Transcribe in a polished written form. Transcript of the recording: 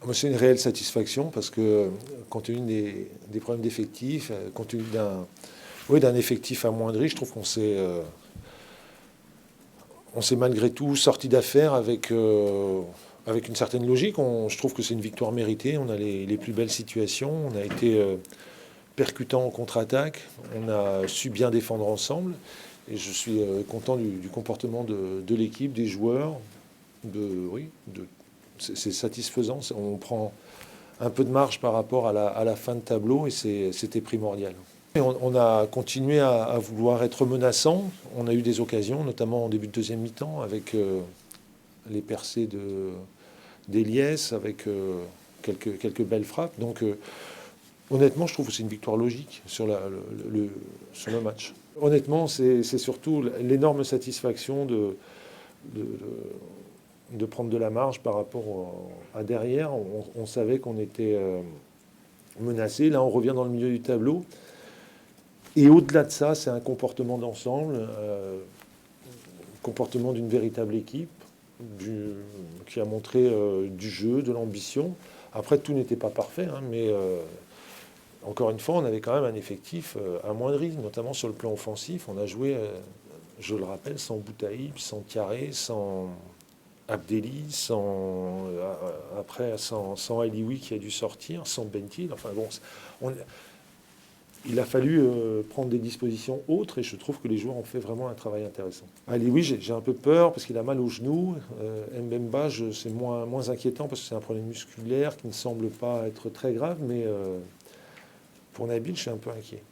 Moi, c'est une réelle satisfaction parce que, compte tenu des problèmes d'effectifs, compte tenu d'un effectif amoindri, je trouve on s'est malgré tout sorti d'affaire avec une certaine logique. Je trouve que c'est une victoire méritée. On a les plus belles situations. On a été percutant en contre-attaque. On a su bien défendre ensemble. Et je suis content du comportement de l'équipe, des joueurs. Oui, c'est satisfaisant. On prend un peu de marge par rapport à la fin de tableau et c'était primordial. Et on a continué à vouloir être menaçant. On a eu des occasions, notamment en début de deuxième mi-temps, avec les percées d'Eliès, avec quelques belles frappes. Donc honnêtement, je trouve que c'est une victoire logique sur sur le match. Honnêtement, c'est surtout l'énorme satisfaction de, de prendre de la marge par rapport à derrière. On savait qu'on était menacé. Là, on revient dans le milieu du tableau. Et au-delà de ça, c'est un comportement d'ensemble, comportement d'une véritable équipe qui a montré du jeu, de l'ambition. Après, tout n'était pas parfait, hein, mais encore une fois, on avait quand même un effectif amoindri, notamment sur le plan offensif. On a joué, je le rappelle, sans Boutaïb, sans Carré, sans Abdelli, sans Alioui qui a dû sortir, sans Bentil. Enfin bon, il a fallu prendre des dispositions autres et je trouve que les joueurs ont fait vraiment un travail intéressant. Alioui, j'ai un peu peur parce qu'il a mal au genou. Mbemba, c'est moins inquiétant parce que c'est un problème musculaire qui ne semble pas être très grave, mais pour Nabil, je suis un peu inquiet.